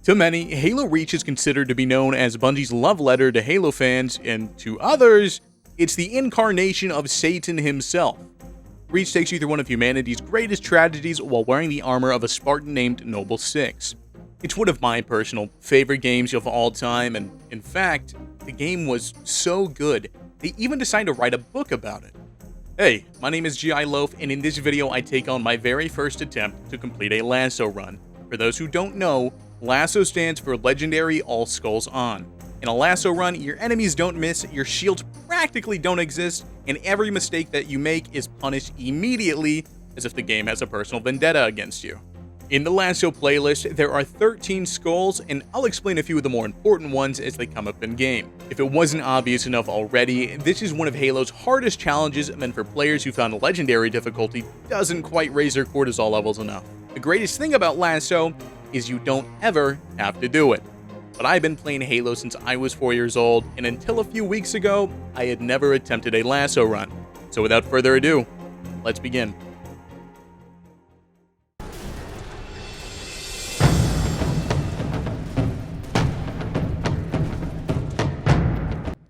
To many, Halo Reach is considered to be known as Bungie's love letter to Halo fans, and to others, it's the incarnation of Satan himself. Reach takes you through one of humanity's greatest tragedies while wearing the armor of a Spartan named Noble 6. It's one of my personal favorite games of all time, and in fact, the game was so good, they even decided to write a book about it. Hey, my name is G.I. Loaf, and in this video I take on my very first attempt to complete a LASO run. For those who don't know, LASO stands for Legendary All Skulls On. In a LASO run, your enemies don't miss, your shields practically don't exist, and every mistake that you make is punished immediately, as if the game has a personal vendetta against you. In the LASO playlist, there are 13 skulls, and I'll explain a few of the more important ones as they come up in game. If it wasn't obvious enough already, this is one of Halo's hardest challenges meant for players who found the Legendary difficulty doesn't quite raise their cortisol levels enough. The greatest thing about LASO is you don't ever have to do it. But I've been playing Halo since I was 4 years old, and until a few weeks ago, I had never attempted a LASO run. So without further ado, let's begin.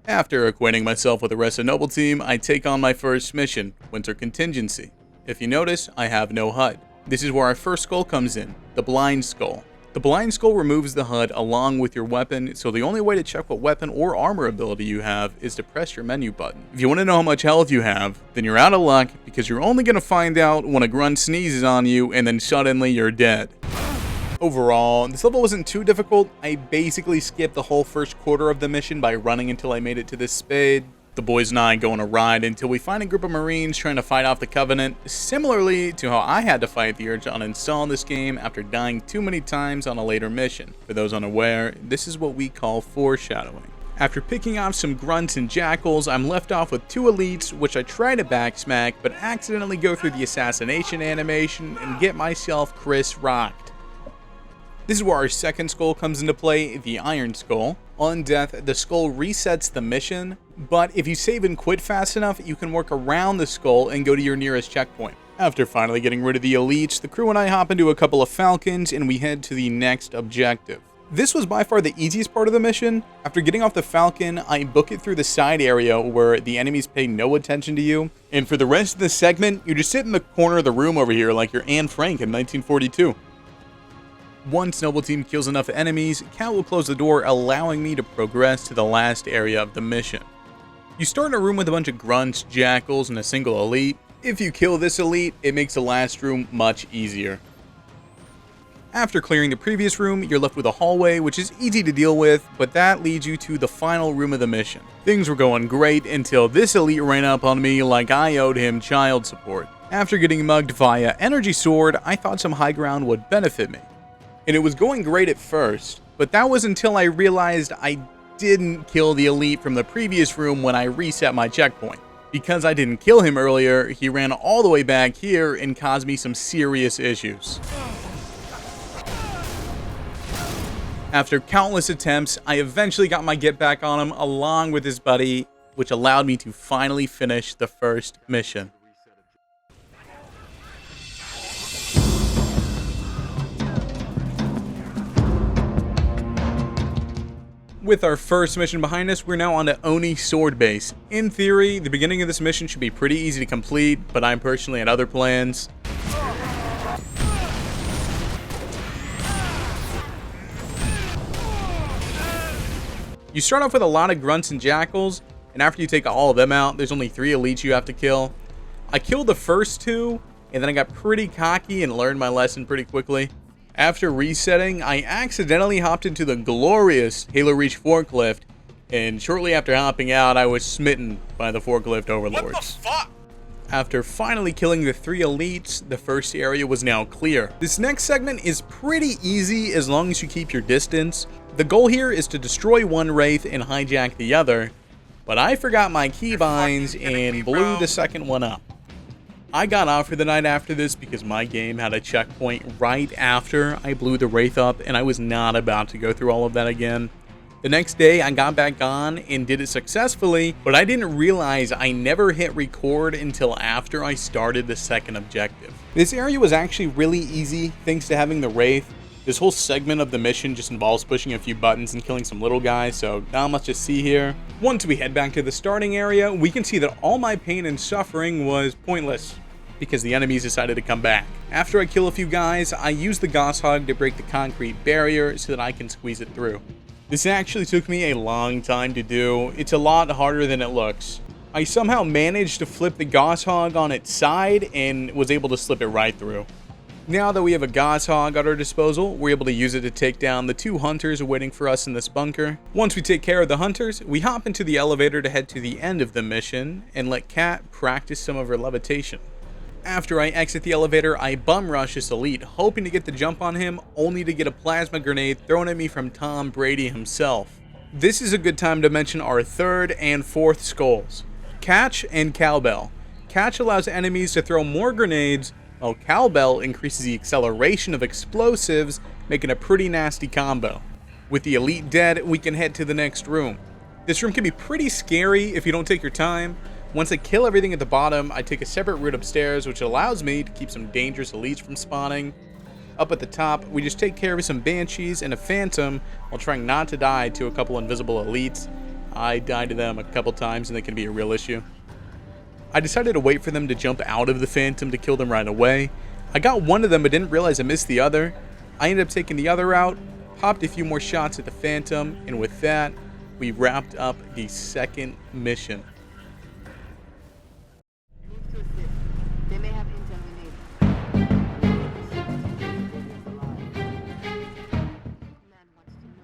After acquainting myself with the rest of the Noble team, I take on my first mission, Winter Contingency. If you notice, I have no HUD. This is where our first skull comes in, the Blind Skull. The Blind Skull removes the HUD along with your weapon, so the only way to check what weapon or armor ability you have is to press your menu button. If you want to know how much health you have, then you're out of luck because you're only going to find out when a grunt sneezes on you and then suddenly you're dead. Overall, this level wasn't too difficult. I basically skipped the whole first quarter of the mission by running until I made it to this spade. The boys and I go on a ride until we find a group of Marines trying to fight off the Covenant, similarly to how I had to fight the urge to uninstall this game after dying too many times on a later mission. For those unaware, this is what we call foreshadowing. After picking off some grunts and jackals, I'm left off with 2 elites, which I try to backsmack, but accidentally go through the assassination animation and get myself Chris rocked. This is where our second skull comes into play, the Iron Skull. On death, the skull resets the mission, but if you save and quit fast enough, you can work around the skull and go to your nearest checkpoint. After finally getting rid of the elites, the crew and I hop into a couple of Falcons and we head to the next objective. This was by far the easiest part of the mission. After getting off the Falcon, I book it through the side area where the enemies pay no attention to you. And for the rest of the segment, you just sit in the corner of the room over here like you're Anne Frank in 1942. Once Noble Team kills enough enemies, Cal will close the door, allowing me to progress to the last area of the mission. You start in a room with a bunch of grunts, jackals, and a single elite. If you kill this elite, it makes the last room much easier. After clearing the previous room, you're left with a hallway, which is easy to deal with, but that leads you to the final room of the mission. Things were going great until this elite ran up on me like I owed him child support. After getting mugged via Energy Sword, I thought some high ground would benefit me. And it was going great at first, but that was until I realized I didn't kill the elite from the previous room when I reset my checkpoint. Because I didn't kill him earlier, he ran all the way back here and caused me some serious issues. After countless attempts, I eventually got my get back on him along with his buddy, which allowed me to finally finish the first mission. With our first mission behind us, we're now on to Oni Sword Base. In theory, the beginning of this mission should be pretty easy to complete, but I personally had other plans. You start off with a lot of grunts and jackals, and after you take all of them out, there's only 3 elites you have to kill. I killed the first 2, and then I got pretty cocky and learned my lesson pretty quickly. After resetting, I accidentally hopped into the glorious Halo Reach forklift, and shortly after hopping out, I was smitten by the forklift overlords. What the fuck? After finally killing the 3 elites, the first area was now clear. This next segment is pretty easy as long as you keep your distance. The goal here is to destroy one Wraith and hijack the other, but I forgot my keybinds and blew the second one up. I got off for the night after this because my game had a checkpoint right after I blew the Wraith up, and I was not about to go through all of that again. The next day, I got back on and did it successfully, but I didn't realize I never hit record until after I started the second objective. This area was actually really easy thanks to having the Wraith. This whole segment of the mission just involves pushing a few buttons and killing some little guys, so not much to see here. Once we head back to the starting area, we can see that all my pain and suffering was pointless, because the enemies decided to come back. After I kill a few guys, I use the Goshawk to break the concrete barrier so that I can squeeze it through. This actually took me a long time to do. It's a lot harder than it looks. I somehow managed to flip the Goshawk on its side and was able to slip it right through. Now that we have a Goshawk at our disposal, we're able to use it to take down the 2 hunters waiting for us in this bunker. Once we take care of the hunters, we hop into the elevator to head to the end of the mission and let Kat practice some of her levitation. After I exit the elevator, I bum rush this elite, hoping to get the jump on him, only to get a plasma grenade thrown at me from Tom Brady himself. This is a good time to mention our 3rd and 4th skulls, Catch and Cowbell. Catch allows enemies to throw more grenades, while Cowbell increases the acceleration of explosives, making a pretty nasty combo. With the elite dead, we can head to the next room. This room can be pretty scary if you don't take your time. Once I kill everything at the bottom, I take a separate route upstairs, which allows me to keep some dangerous elites from spawning. Up at the top, we just take care of some banshees and a phantom while trying not to die to a couple invisible elites. I die to them a couple times and they can be a real issue. I decided to wait for them to jump out of the phantom to kill them right away. I got one of them but didn't realize I missed the other. I ended up taking the other out, popped a few more shots at the phantom, and with that, we wrapped up the 2nd mission. They may have intel we need.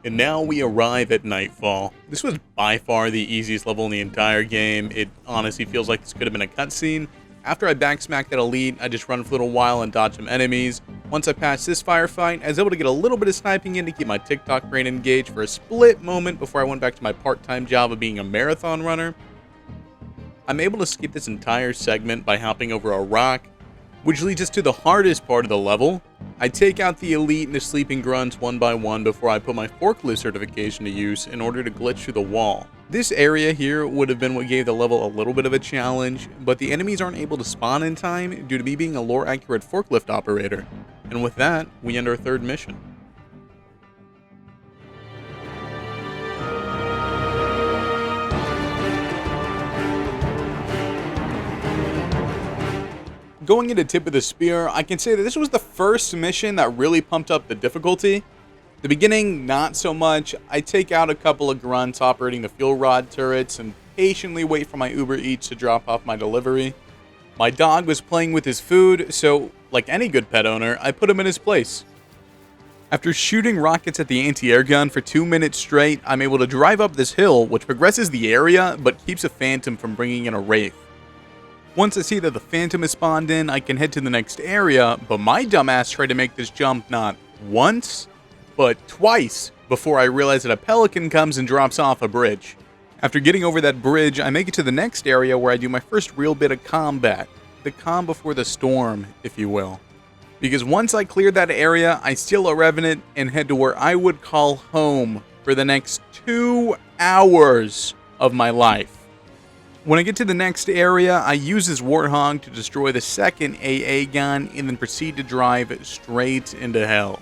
And now we arrive at Nightfall. This was by far the easiest level in the entire game. It honestly feels like this could have been a cutscene. After I backsmack that elite, I just run for a little while and dodge some enemies. Once I passed this firefight, I was able to get a little bit of sniping in to keep my TikTok brain engaged for a split moment before I went back to my part-time job of being a marathon runner. I'm able to skip this entire segment by hopping over a rock, which leads us to the hardest part of the level. I take out the elite and the sleeping grunts one by one before I put my forklift certification to use in order to glitch through the wall. This area here would have been what gave the level a little bit of a challenge, but the enemies aren't able to spawn in time due to me being a lore accurate forklift operator. And with that, we end our 3rd mission. Going into Tip of the Spear, I can say that this was the first mission that really pumped up the difficulty. The beginning, not so much. I take out a couple of grunts operating the fuel rod turrets and patiently wait for my Uber Eats to drop off my delivery. My dog was playing with his food, so like any good pet owner, I put him in his place. After shooting rockets at the anti-air gun for 2 minutes straight, I'm able to drive up this hill, which progresses the area, but keeps a phantom from bringing in a wraith. Once I see that the phantom is spawned in, I can head to the next area, but my dumbass tried to make this jump not once, but twice before I realize that a pelican comes and drops off a bridge. After getting over that bridge, I make it to the next area where I do my first real bit of combat. The calm before the storm, if you will. Because once I clear that area, I steal a Revenant and head to where I would call home for the next 2 hours of my life. When I get to the next area, I use this Warthog to destroy the 2nd AA gun and then proceed to drive straight into hell.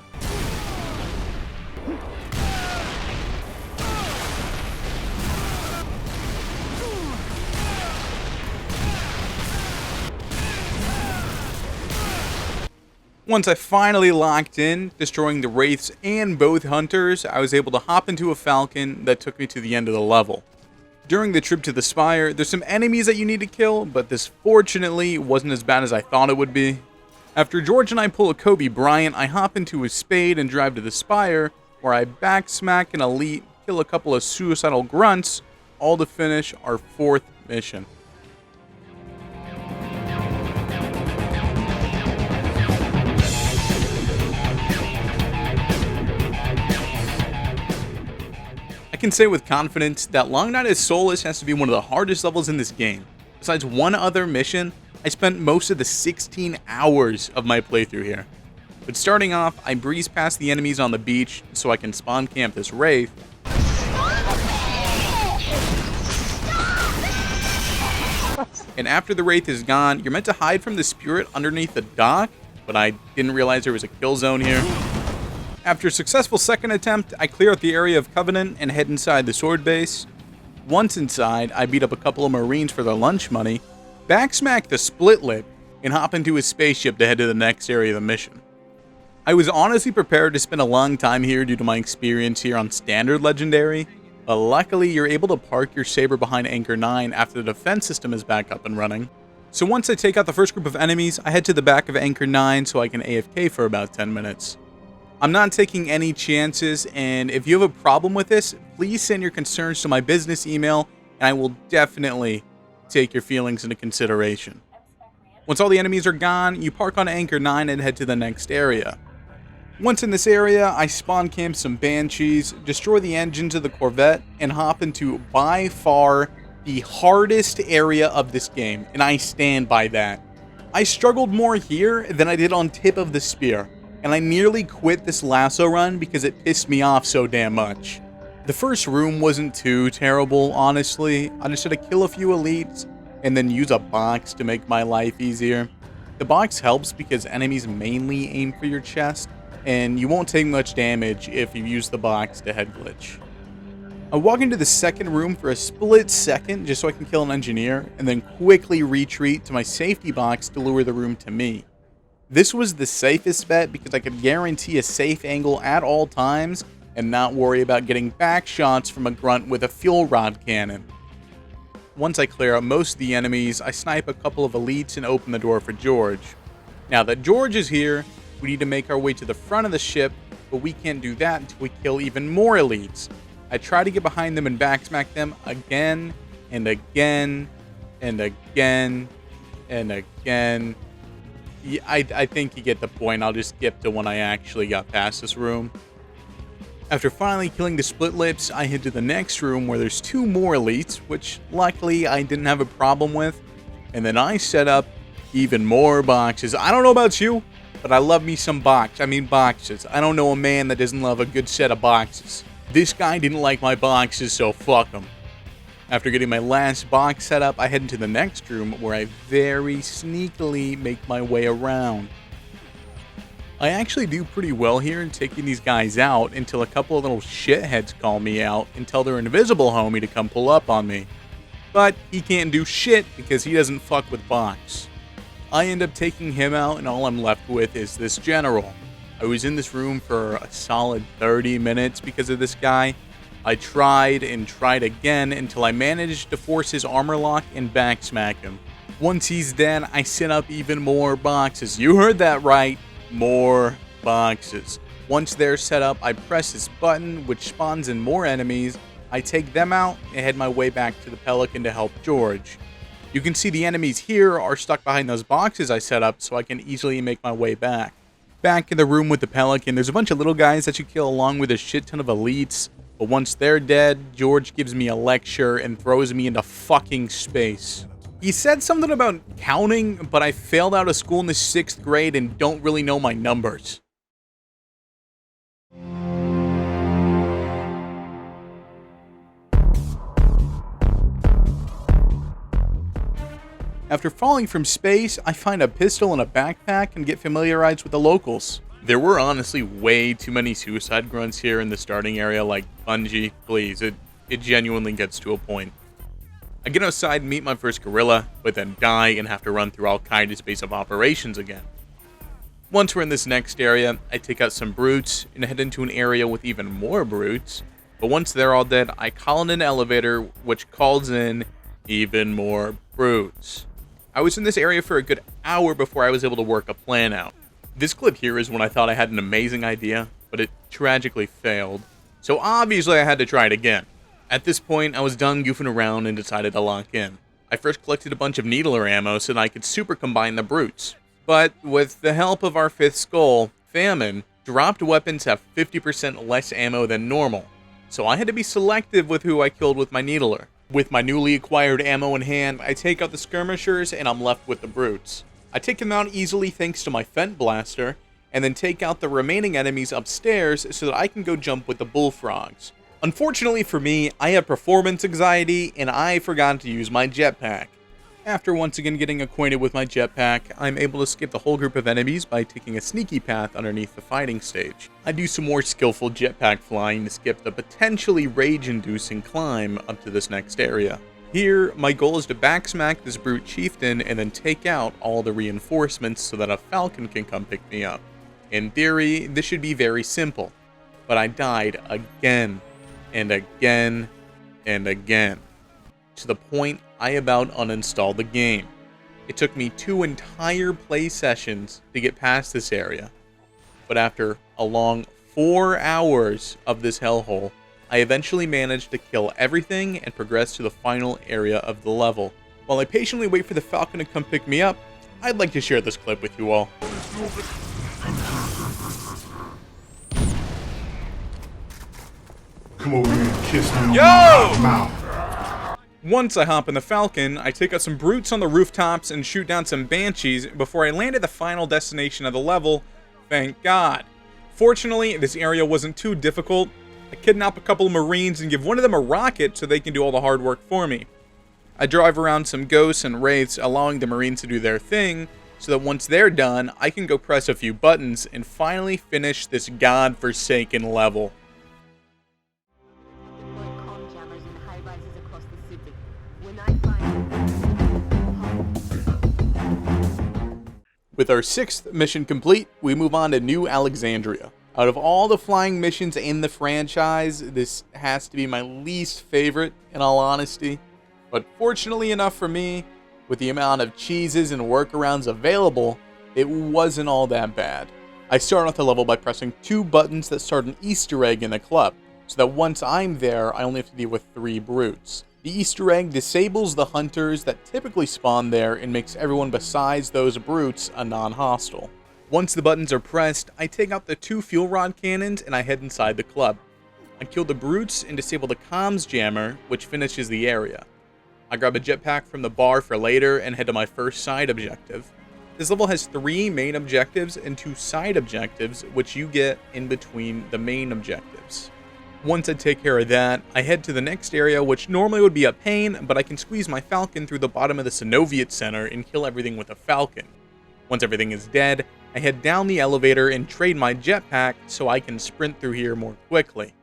Once I finally locked in, destroying the Wraiths and both Hunters, I was able to hop into a Falcon that took me to the end of the level. During the trip to the Spire, there's some enemies that you need to kill, but this fortunately wasn't as bad as I thought it would be. After George and I pull a Kobe Bryant, I hop into his Spade and drive to the Spire, where I backsmack an elite, kill a couple of suicidal grunts, all to finish our 4th mission. I can say with confidence that Long Night as Solace has to be one of the hardest levels in this game. Besides one other mission, I spent most of the 16 hours of my playthrough here. But starting off, I breeze past the enemies on the beach so I can spawn camp this Wraith. And after the Wraith is gone, you're meant to hide from the spirit underneath the dock, but I didn't realize there was a kill zone here. After a successful second attempt, I clear out the area of Covenant and head inside the Sword Base. Once inside, I beat up a couple of Marines for their lunch money, backsmack the Split Lip, and hop into his spaceship to head to the next area of the mission. I was honestly prepared to spend a long time here due to my experience here on Standard Legendary, but luckily you're able to park your Saber behind Anchor 9 after the defense system is back up and running. So once I take out the first group of enemies, I head to the back of Anchor 9 so I can AFK for about 10 minutes. I'm not taking any chances, and if you have a problem with this, please send your concerns to my business email, and I will definitely take your feelings into consideration. Once all the enemies are gone, you park on Anchor 9 and head to the next area. Once in this area, I spawn camp some Banshees, destroy the engines of the Corvette, and hop into by far the hardest area of this game, and I stand by that. I struggled more here than I did on Tip of the Spear, and I nearly quit this LASO run because it pissed me off so damn much. The first room wasn't too terrible, honestly. I just had to kill a few elites and then use a box to make my life easier. The box helps because enemies mainly aim for your chest, and you won't take much damage if you use the box to head glitch. I walk into the second room for a split second just so I can kill an engineer, and then quickly retreat to my safety box to lure the room to me. This was the safest bet because I could guarantee a safe angle at all times and not worry about getting back shots from a grunt with a fuel rod cannon. Once I clear out most of the enemies, I snipe a couple of elites and open the door for George. Now that George is here, we need to make our way to the front of the ship, but we can't do that until we kill even more elites. I try to get behind them and backsmack them again and again and again and again. I think you get the point. I'll just skip to when I actually got past this room. After finally killing the Split Lips, I head to the next room where there's two more elites, which luckily I didn't have a problem with. And then I set up even more boxes. I don't know about you, but I love me some boxes. I don't know a man that doesn't love a good set of boxes. This guy didn't like my boxes, so fuck him. After getting my last box set up, I head into the next room where I very sneakily make my way around. I actually do pretty well here in taking these guys out until a couple of little shitheads call me out and tell their invisible homie to come pull up on me. But he can't do shit because he doesn't fuck with box. I end up taking him out and all I'm left with is this general. I was in this room for a solid 30 minutes because of this guy. I tried and tried again until I managed to force his armor lock and backsmack him. Once he's dead, I set up even more boxes. You heard that right, more boxes. Once they're set up, I press this button, which spawns in more enemies. I take them out and head my way back to the Pelican to help George. You can see the enemies here are stuck behind those boxes I set up, so I can easily make my way back. Back in the room with the Pelican, there's a bunch of little guys that you kill along with a shit ton of elites. But once they're dead, George gives me a lecture and throws me into fucking space. He said something about counting, but I failed out of school in the 6th grade and don't really know my numbers. After falling from space, I find a pistol and a backpack and get familiarized with the locals. There were honestly way too many suicide grunts here in the starting area, like, Bungie, please, it genuinely gets to a point. I get outside and meet my first gorilla, but then die and have to run through Al-Qaeda's base of operations again. Once we're in this next area, I take out some brutes and head into an area with even more brutes, but once they're all dead, I call in an elevator, which calls in even more brutes. I was in this area for a good hour before I was able to work a plan out. This clip here is when I thought I had an amazing idea, but it tragically failed. So obviously I had to try it again. At this point, I was done goofing around and decided to lock in. I first collected a bunch of needler ammo so that I could super combine the brutes. But with the help of our 5th skull, Famine, dropped weapons have 50% less ammo than normal. So I had to be selective with who I killed with my needler. With my newly acquired ammo in hand, I take out the skirmishers and I'm left with the brutes. I take them out easily thanks to my Fent Blaster, and then take out the remaining enemies upstairs so that I can go jump with the bullfrogs. Unfortunately for me, I have performance anxiety, and I forgot to use my jetpack. After once again getting acquainted with my jetpack, I'm able to skip the whole group of enemies by taking a sneaky path underneath the fighting stage. I do some more skillful jetpack flying to skip the potentially rage-inducing climb up to this next area. Here, my goal is to backsmack this brute chieftain and then take out all the reinforcements so that a falcon can come pick me up. In theory, this should be very simple, but I died again and again and again, to the point I about uninstalled the game. It took me 2 entire play sessions to get past this area, but after a long 4 hours of this hellhole, I eventually managed to kill everything and progress to the final area of the level. While I patiently wait for the falcon to come pick me up, I'd like to share this clip with you all. Come over here and kiss me on Yo! my mouth. Once I hop in the Falcon, I take out some brutes on the rooftops and shoot down some banshees before I land at the final destination of the level, thank God. Fortunately, this area wasn't too difficult. I kidnap a couple of marines and give one of them a rocket so they can do all the hard work for me. I drive around some ghosts and wraiths, allowing the marines to do their thing, so that once they're done, I can go press a few buttons and finally finish this godforsaken level. Deploy comm jammers in high-rises across the city. When I find With our 6th mission complete, we move on to New Alexandria. Out of all the flying missions in the franchise, this has to be my least favorite, in all honesty. But fortunately enough for me, with the amount of cheeses and workarounds available, it wasn't all that bad. I start off the level by pressing 2 buttons that start an Easter egg in the club, so that once I'm there, I only have to deal with 3 brutes. The Easter egg disables the hunters that typically spawn there and makes everyone besides those brutes a non-hostile. Once the buttons are pressed, I take out the 2 fuel rod cannons and I head inside the club. I kill the brutes and disable the comms jammer, which finishes the area. I grab a jetpack from the bar for later and head to my first side objective. This level has 3 main objectives and 2 side objectives, which you get in between the main objectives. Once I take care of that, I head to the next area, which normally would be a pain, but I can squeeze my falcon through the bottom of the Synoviate Center and kill everything with a falcon. Once everything is dead, I head down the elevator and trade my jetpack so I can sprint through here more quickly.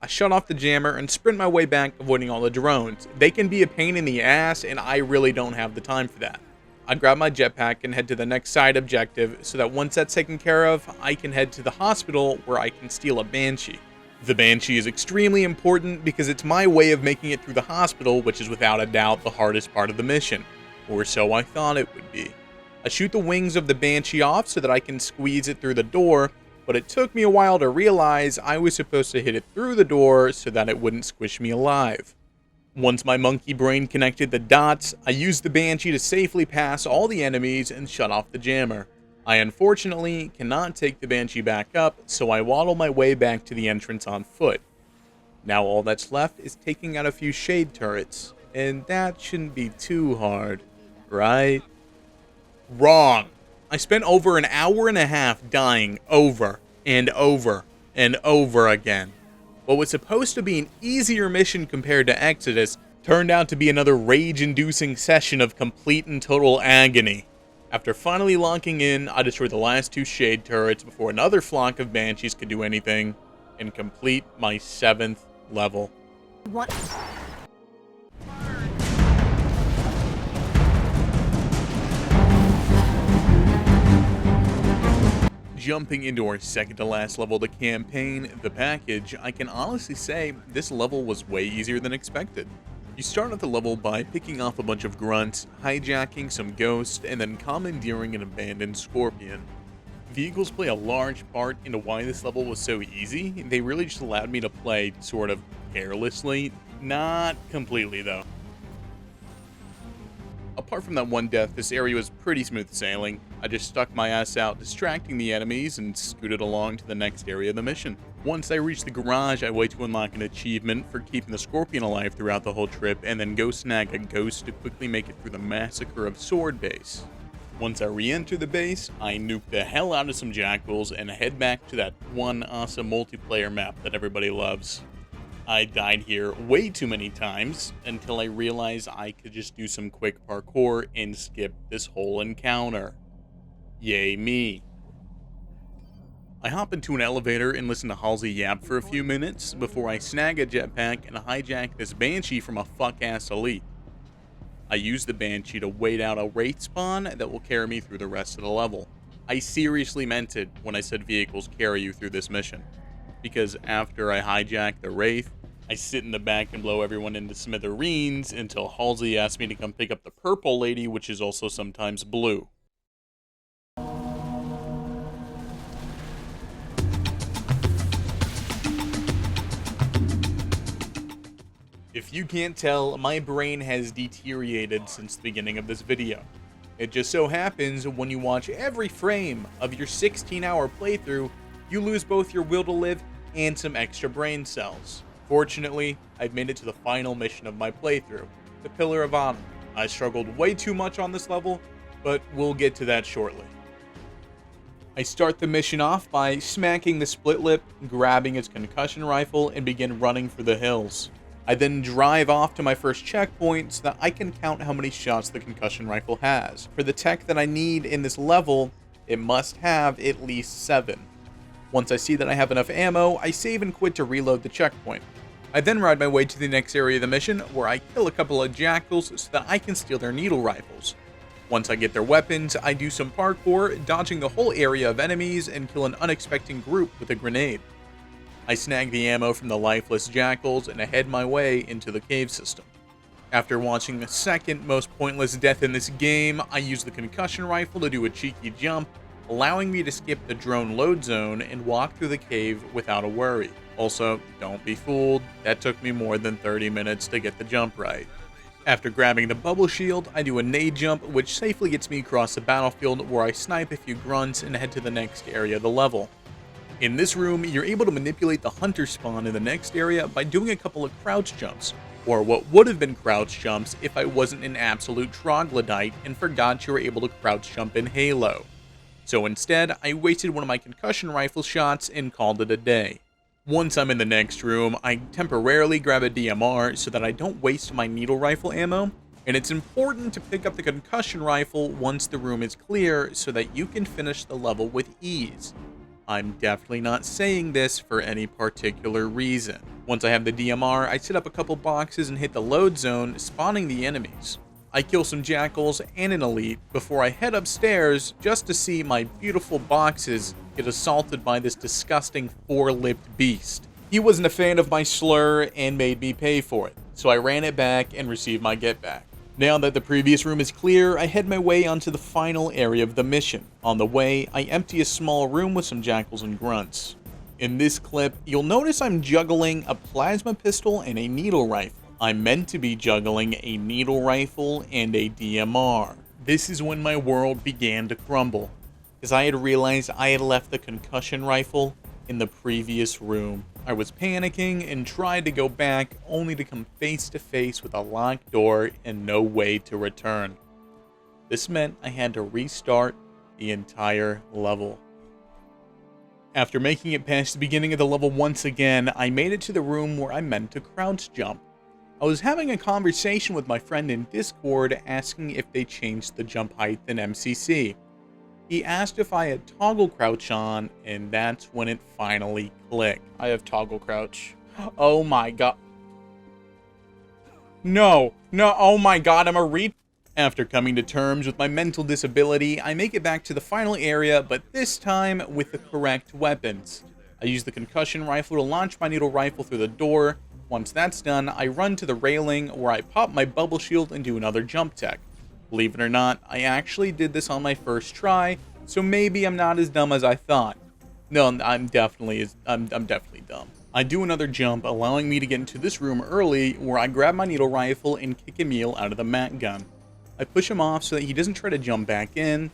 I shut off the jammer and sprint my way back, avoiding all the drones. They can be a pain in the ass, and I really don't have the time for that. I grab my jetpack and head to the next side objective so that once that's taken care of, I can head to the hospital where I can steal a Banshee. The Banshee is extremely important because it's my way of making it through the hospital, which is without a doubt the hardest part of the mission, or so I thought it would be. I shoot the wings of the Banshee off so that I can squeeze it through the door, but it took me a while to realize I was supposed to hit it through the door so that it wouldn't squish me alive. Once my monkey brain connected the dots, I used the Banshee to safely pass all the enemies and shut off the jammer. I unfortunately cannot take the Banshee back up, so I waddle my way back to the entrance on foot. Now all that's left is taking out a few shade turrets, and that shouldn't be too hard, right? Wrong! I spent over an hour and a half dying over and over and over again. What was supposed to be an easier mission compared to Exodus turned out to be another rage-inducing session of complete and total agony. After finally locking in, I destroyed the last 2 shade turrets before another flock of Banshees could do anything, and complete my 7th level. what? Jumping into our second to last level of the campaign, the package, I can honestly say this level was way easier than expected. You start at the level by picking off a bunch of grunts, hijacking some ghosts, and then commandeering an abandoned scorpion. Vehicles play a large part into why this level was so easy. They really just allowed me to play sort of carelessly. Not completely though. Apart from that one death, this area was pretty smooth sailing. I just stuck my ass out distracting the enemies and scooted along to the next area of the mission. Once I reached the garage, I wait to unlock an achievement for keeping the scorpion alive throughout the whole trip, and then go snag a ghost to quickly make it through the massacre of Sword Base. Once I re-enter the base, I nuke the hell out of some jackals and head back to that one awesome multiplayer map that everybody loves. I died here way too many times until I realized I could just do some quick parkour and skip this whole encounter. Yay me. I hop into an elevator and listen to Halsey yap for a few minutes before I snag a jetpack and hijack this Banshee from a fuck-ass elite. I use the Banshee to wait out a Wraith spawn that will carry me through the rest of the level. I seriously meant it when I said vehicles carry you through this mission, because after I hijack the Wraith, I sit in the back and blow everyone into smithereens until Halsey asks me to come pick up the purple lady, which is also sometimes blue. If you can't tell, my brain has deteriorated since the beginning of this video. It just so happens when you watch every frame of your 16-hour playthrough, you lose both your will to live and some extra brain cells. Fortunately, I've made it to the final mission of my playthrough, the Pillar of Honor. I struggled way too much on this level, but we'll get to that shortly. I start the mission off by smacking the split lip, grabbing its concussion rifle, and begin running for the hills. I then drive off to my first checkpoint so that I can count how many shots the concussion rifle has. For the tech that I need in this level, it must have at least 7. Once I see that I have enough ammo, I save and quit to reload the checkpoint. I then ride my way to the next area of the mission, where I kill a couple of jackals so that I can steal their needle rifles. Once I get their weapons, I do some parkour, dodging the whole area of enemies and kill an unexpected group with a grenade. I snag the ammo from the lifeless jackals and I head my way into the cave system. After watching the second most pointless death in this game, I use the concussion rifle to do a cheeky jump, allowing me to skip the drone load zone and walk through the cave without a worry. Also, don't be fooled, that took me more than 30 minutes to get the jump right. After grabbing the bubble shield, I do a nade jump, which safely gets me across the battlefield where I snipe a few grunts and head to the next area of the level. In this room, you're able to manipulate the hunter spawn in the next area by doing a couple of crouch jumps, or what would have been crouch jumps if I wasn't an absolute troglodyte and forgot you were able to crouch jump in Halo. So instead, I wasted one of my concussion rifle shots and called it a day. Once I'm in the next room, I temporarily grab a DMR so that I don't waste my needle rifle ammo, and it's important to pick up the concussion rifle once the room is clear so that you can finish the level with ease. I'm definitely not saying this for any particular reason. Once I have the DMR, I set up a couple boxes and hit the load zone, spawning the enemies. I kill some jackals and an elite before I head upstairs just to see my beautiful boxes get assaulted by this disgusting 4-lipped beast. He wasn't a fan of my slur and made me pay for it, so I ran it back and received my get back. Now that the previous room is clear, I head my way onto the final area of the mission. On the way, I empty a small room with some jackals and grunts. In this clip, you'll notice I'm juggling a plasma pistol and a needle rifle. I'm meant to be juggling a needle rifle and a DMR. This is when my world began to crumble, because I had realized I had left the concussion rifle in the previous room. I was panicking and tried to go back, only to come face to face with a locked door and no way to return. This meant I had to restart the entire level. After making it past the beginning of the level once again, I made it to the room where I meant to crouch jump. I was having a conversation with my friend in Discord asking if they changed the jump height in MCC. He asked if I had toggle crouch on, and that's when it finally clicked. I have toggle crouch. Oh my god. No, oh my god, I'm a After coming to terms with my mental disability, I make it back to the final area, but this time with the correct weapons. I use the concussion rifle to launch my needle rifle through the door. Once that's done, I run to the railing where I pop my bubble shield and do another jump tech. Believe it or not, I actually did this on my first try, so maybe I'm not as dumb as I thought. No, I'm definitely dumb. I do another jump, allowing me to get into this room early, where I grab my needle rifle and kick Emil out of the mat gun. I push him off so that he doesn't try to jump back in,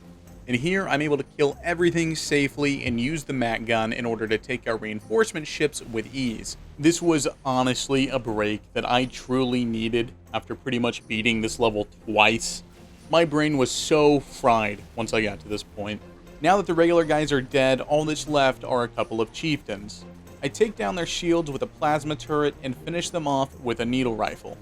and here I'm able to kill everything safely and use the mat gun in order to take out reinforcement ships with ease. This was honestly a break that I truly needed after pretty much beating this level twice. My brain was so fried once I got to this point. Now that the regular guys are dead, all that's left are a couple of chieftains. I take down their shields with a plasma turret and finish them off with a needle rifle.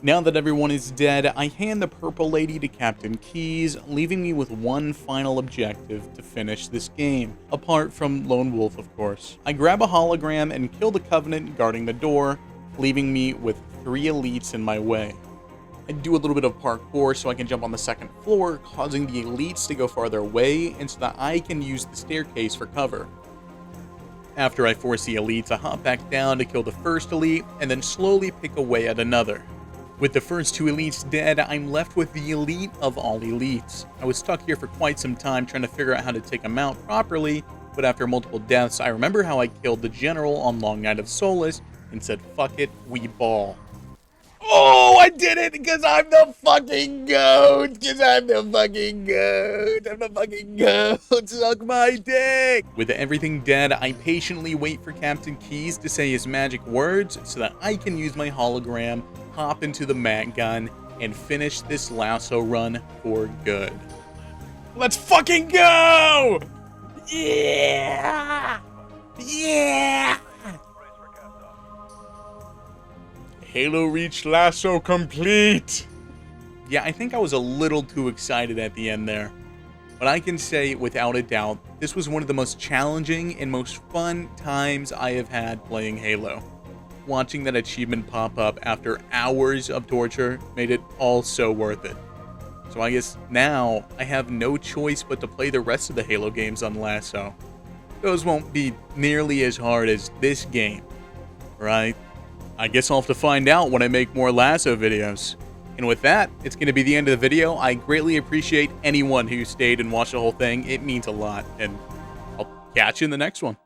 Now that everyone is dead, I hand the purple lady to Captain Keyes, leaving me with one final objective to finish this game, apart from Lone Wolf, of course. I grab a hologram and kill the Covenant guarding the door, leaving me with 3 elites in my way. I do a little bit of parkour so I can jump on the 2nd floor, causing the elites to go farther away, and so that I can use the staircase for cover. After I force the elites, I hop back down to kill the first elite, and then slowly pick away at another. With the first 2 elites dead, I'm left with the elite of all elites. I was stuck here for quite some time trying to figure out how to take them out properly, but after multiple deaths, I remember how I killed the general on Long Night of Solace and said, fuck it, we ball. Oh, I did it because I'm the fucking goat! Because I'm the fucking goat! I'm the fucking goat! Suck my dick! With everything dead, I patiently wait for Captain Keyes to say his magic words so that I can use my hologram, hop into the mag gun, and finish this LASO run for good. Let's fucking go! Yeah! Yeah! Halo Reach LASO complete! Yeah, I think I was a little too excited at the end there. But I can say, without a doubt, this was one of the most challenging and most fun times I have had playing Halo. Watching that achievement pop up after hours of torture made it all so worth it. So I guess now I have no choice but to play the rest of the Halo games on LASO. Those won't be nearly as hard as this game, right? I guess I'll have to find out when I make more LASO videos. And with that, it's going to be the end of the video. I greatly appreciate anyone who stayed and watched the whole thing. It means a lot, and I'll catch you in the next one.